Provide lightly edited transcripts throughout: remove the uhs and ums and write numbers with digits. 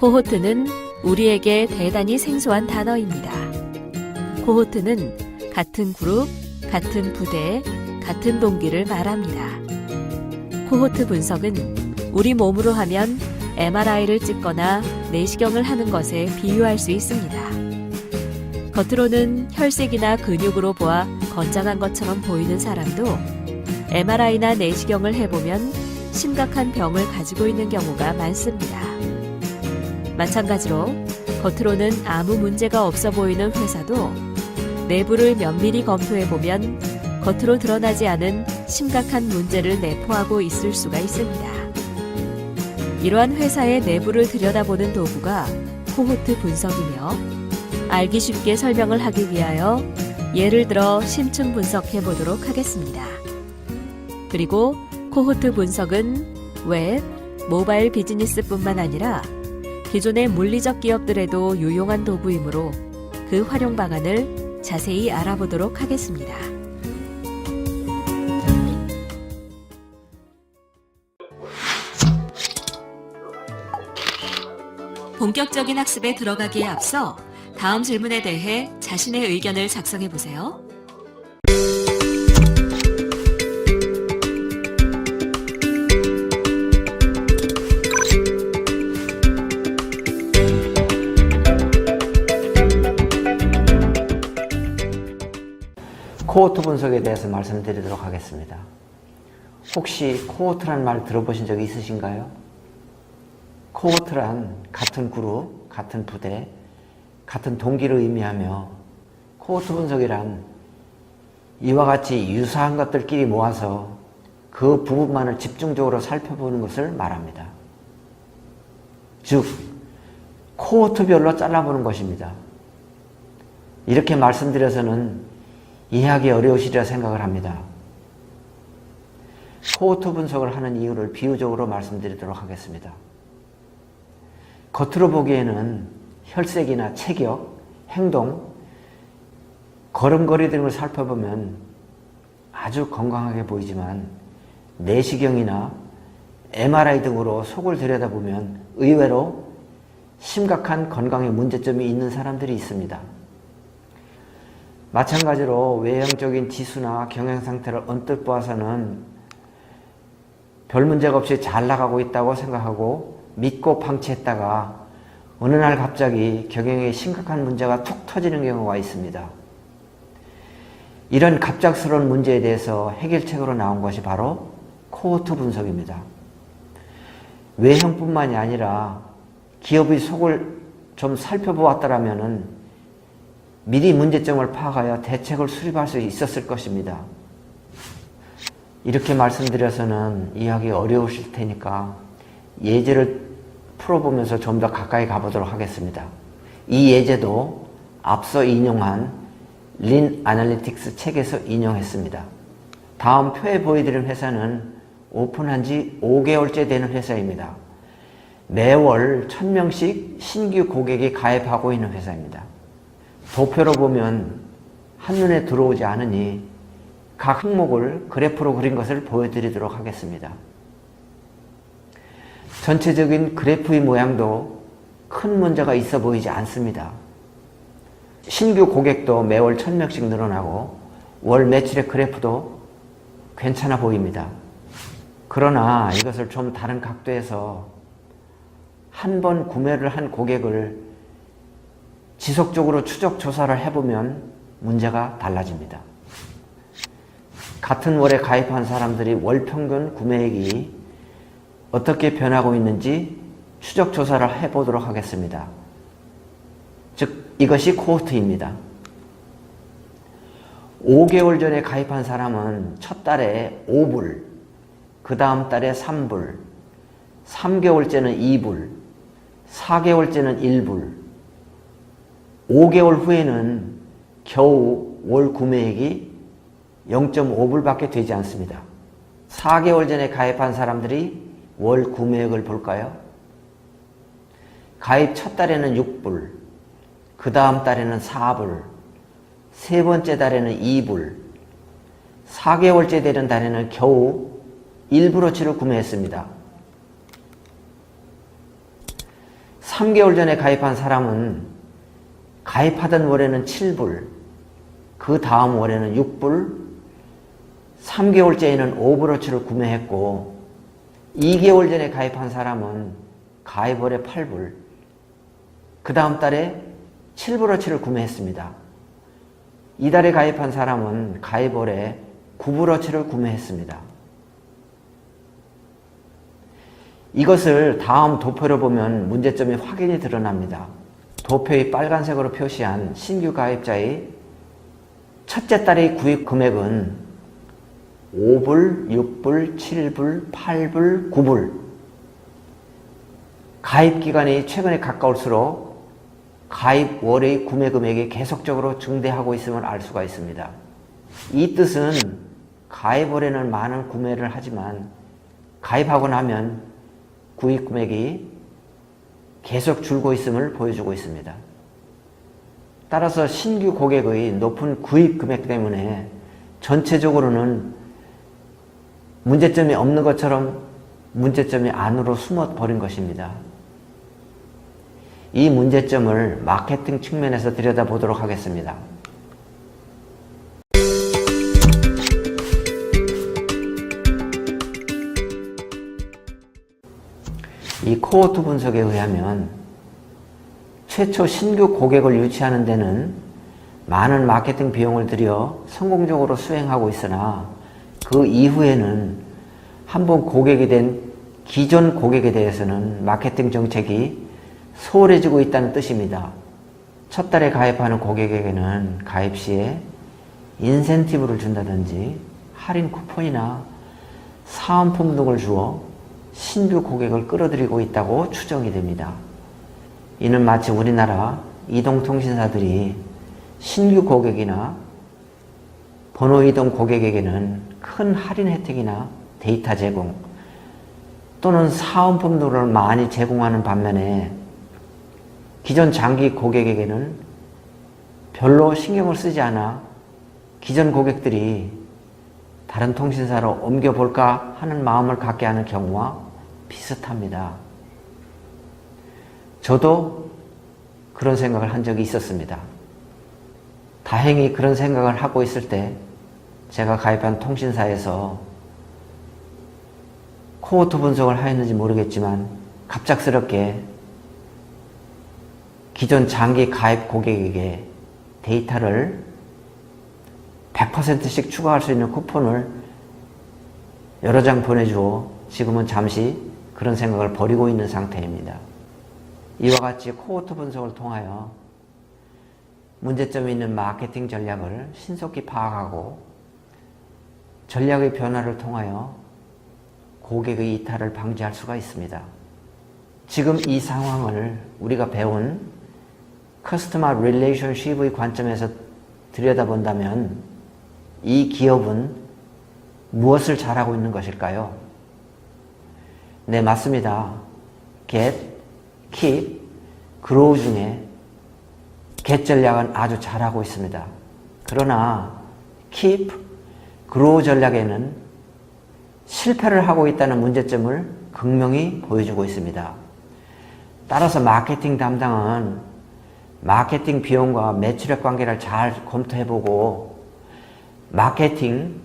코호트는 우리에게 대단히 생소한 단어입니다. 코호트는 같은 그룹, 같은 부대, 같은 동기를 말합니다. 코호트 분석은 우리 몸으로 하면 MRI를 찍거나 내시경을 하는 것에 비유할 수 있습니다. 겉으로는 혈색이나 근육으로 보아 건장한 것처럼 보이는 사람도 MRI나 내시경을 해보면 심각한 병을 가지고 있는 경우가 많습니다. 마찬가지로 겉으로는 아무 문제가 없어 보이는 회사도 내부를 면밀히 검토해보면 겉으로 드러나지 않은 심각한 문제를 내포하고 있을 수가 있습니다. 이러한 회사의 내부를 들여다보는 도구가 코호트 분석이며, 알기 쉽게 설명을 하기 위하여 예를 들어 심층 분석해 보도록 하겠습니다. 그리고 코호트 분석은 웹, 모바일 비즈니스뿐만 아니라 기존의 물리적 기업들에도 유용한 도구이므로 그 활용 방안을 자세히 알아보도록 하겠습니다. 본격적인 학습에 들어가기에 앞서 다음 질문에 대해 자신의 의견을 작성해 보세요. 코호트 분석에 대해서 말씀드리도록 하겠습니다. 혹시 코호트란 말 들어보신 적이 있으신가요? 코호트란 같은 그룹, 같은 부대, 같은 동기를 의미하며, 코호트 분석이란 이와 같이 유사한 것들끼리 모아서 그 부분만을 집중적으로 살펴보는 것을 말합니다. 즉, 코호트별로 잘라보는 것입니다. 이렇게 말씀드려서는 이해하기 어려우시리라 생각을 합니다. 코호트 분석을 하는 이유를 비유적으로 말씀드리도록 하겠습니다. 겉으로 보기에는 혈색이나 체격, 행동, 걸음걸이 등을 살펴보면 아주 건강하게 보이지만 내시경이나 MRI 등으로 속을 들여다보면 의외로 심각한 건강에 문제점이 있는 사람들이 있습니다. 마찬가지로 외형적인 지수나 경영상태를 언뜻 보아서는 별 문제가 없이 잘 나가고 있다고 생각하고 믿고 방치했다가 어느 날 갑자기 경영에 심각한 문제가 툭 터지는 경우가 있습니다. 이런 갑작스러운 문제에 대해서 해결책으로 나온 것이 바로 코호트 분석입니다. 외형뿐만이 아니라 기업의 속을 좀 살펴보았더라면 미리 문제점을 파악하여 대책을 수립할 수 있었을 것입니다. 이렇게 말씀드려서는 이해하기 어려우실 테니까 예제를 풀어보면서 좀 더 가까이 가보도록 하겠습니다. 이 예제도 앞서 인용한 린 애널리틱스 책에서 인용했습니다. 다음 표에 보여드린 회사는 오픈한 지 5개월째 되는 회사입니다. 매월 1000명씩 신규 고객이 가입하고 있는 회사입니다. 도표로 보면 한눈에 들어오지 않으니 각 항목을 그래프로 그린 것을 보여드리도록 하겠습니다. 전체적인 그래프의 모양도 큰 문제가 있어 보이지 않습니다. 신규 고객도 매월 1000명씩 늘어나고 월 매출의 그래프도 괜찮아 보입니다. 그러나 이것을 좀 다른 각도에서 한 번 구매를 한 고객을 지속적으로 추적 조사를 해보면 문제가 달라집니다. 같은 월에 가입한 사람들이 월 평균 구매액이 어떻게 변하고 있는지 추적 조사를 해보도록 하겠습니다. 즉 이것이 코호트입니다. 5개월 전에 가입한 사람은 첫 달에 5불, 그 다음 달에 3불, 3개월째는 2불, 4개월째는 1불, 5개월 후에는 겨우 월 구매액이 0.5불밖에 되지 않습니다. 4개월 전에 가입한 사람들이 월 구매액을 볼까요? 가입 첫 달에는 6불, 그 다음 달에는 4불, 세 번째 달에는 2불, 4개월째 되는 달에는 겨우 1불어치를 구매했습니다. 3개월 전에 가입한 사람은 가입하던 월에는 7불, 그 다음 월에는 6불, 3개월째에는 오버워치를 구매했고 2개월 전에 가입한 사람은 가입월에 8불, 그 다음 달에 7불어치를 구매했습니다. 이달에 가입한 사람은 가입월에 9불어치를 구매했습니다. 이것을 다음 도표를 보면 문제점이 확연히 드러납니다. 도표의 빨간색으로 표시한 신규 가입자의 첫째 달의 구입 금액은 5불, 6불, 7불, 8불, 9불. 가입 기간이 최근에 가까울수록 가입 월의 구매 금액이 계속적으로 증대하고 있음을 알 수가 있습니다. 이 뜻은 가입 월에는 많은 구매를 하지만 가입하고 나면 구입 금액이 계속 줄고 있음을 보여주고 있습니다. 따라서 신규 고객의 높은 구입 금액 때문에 전체적으로는 문제점이 없는 것처럼 문제점이 안으로 숨어 버린 것입니다. 이 문제점을 마케팅 측면에서 들여다보도록 하겠습니다. 이 코호트 분석에 의하면 최초 신규 고객을 유치하는 데는 많은 마케팅 비용을 들여 성공적으로 수행하고 있으나 그 이후에는 한번 고객이 된 기존 고객에 대해서는 마케팅 정책이 소홀해지고 있다는 뜻입니다. 첫 달에 가입하는 고객에게는 가입 시에 인센티브를 준다든지 할인 쿠폰이나 사은품 등을 주어 신규 고객을 끌어들이고 있다고 추정이 됩니다. 이는 마치 우리나라 이동통신사들이 신규 고객이나 번호 이동 고객에게는 큰 할인 혜택이나 데이터 제공 또는 사은품 등을 많이 제공하는 반면에 기존 장기 고객에게는 별로 신경을 쓰지 않아 기존 고객들이 다른 통신사로 옮겨볼까 하는 마음을 갖게 하는 경우와 비슷합니다. 저도 그런 생각을 한 적이 있었습니다. 다행히 그런 생각을 하고 있을 때 제가 가입한 통신사에서 코호트 분석을 하였는지 모르겠지만 갑작스럽게 기존 장기 가입 고객에게 데이터를 100%씩 추가할 수 있는 쿠폰을 여러 장 보내주어 지금은 잠시 그런 생각을 버리고 있는 상태입니다. 이와 같이 코호트 분석을 통하여 문제점이 있는 마케팅 전략을 신속히 파악하고 전략의 변화를 통하여 고객의 이탈을 방지할 수가 있습니다. 지금 이 상황을 우리가 배운 커스터머 릴레이션십의 관점에서 들여다본다면 이 기업은 무엇을 잘하고 있는 것일까요? 네, 맞습니다. Get, Keep, Grow 중에 Get 전략은 아주 잘하고 있습니다. 그러나 Keep, Grow 전략에는 실패를 하고 있다는 문제점을 극명히 보여주고 있습니다. 따라서 마케팅 담당은 마케팅 비용과 매출액 관계를 잘 검토해보고 마케팅,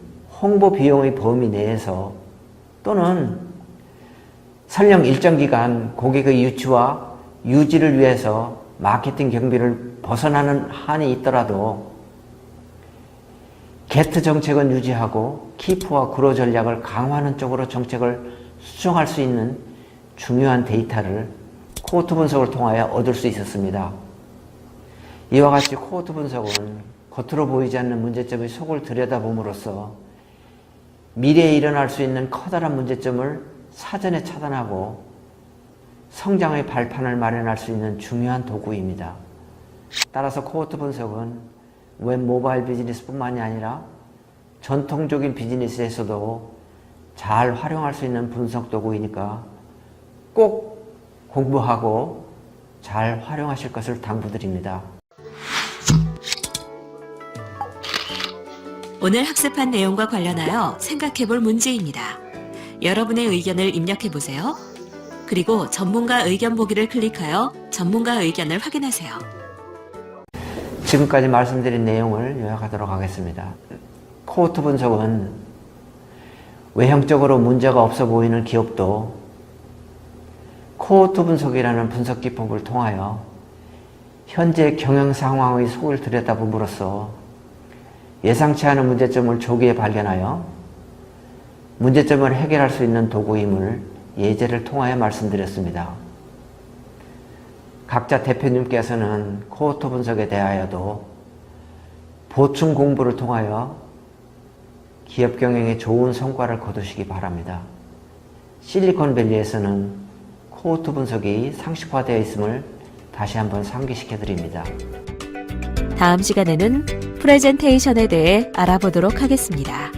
홍보 비용의 범위 내에서 또는 설령 일정 기간 고객의 유치와 유지를 위해서 마케팅 경비를 벗어나는 한이 있더라도 게트 정책은 유지하고 키프와 그로 전략을 강화하는 쪽으로 정책을 수정할 수 있는 중요한 데이터를 코호트 분석을 통하여 얻을 수 있었습니다. 이와 같이 코호트 분석은 겉으로 보이지 않는 문제점의 속을 들여다봄으로써 미래에 일어날 수 있는 커다란 문제점을 사전에 차단하고 성장의 발판을 마련할 수 있는 중요한 도구입니다. 따라서 코호트 분석은 웹 모바일 비즈니스뿐만이 아니라 전통적인 비즈니스에서도 잘 활용할 수 있는 분석 도구이니까 꼭 공부하고 잘 활용하실 것을 당부드립니다. 오늘 학습한 내용과 관련하여 생각해볼 문제입니다. 여러분의 의견을 입력해보세요. 그리고 전문가 의견 보기를 클릭하여 전문가 의견을 확인하세요. 지금까지 말씀드린 내용을 요약하도록 하겠습니다. 코호트 분석은 외형적으로 문제가 없어 보이는 기업도 코호트 분석이라는 분석 기법을 통하여 현재 경영 상황의 속을 들여다봄으로써 예상치 않은 문제점을 조기에 발견하여 문제점을 해결할 수 있는 도구임을 예제를 통하여 말씀드렸습니다. 각자 대표님께서는 코호트 분석에 대하여도 보충 공부를 통하여 기업 경영에 좋은 성과를 거두시기 바랍니다. 실리콘밸리에서는 코호트 분석이 상식화되어 있음을 다시 한번 상기시켜 드립니다. 다음 시간에는 프레젠테이션에 대해 알아보도록 하겠습니다.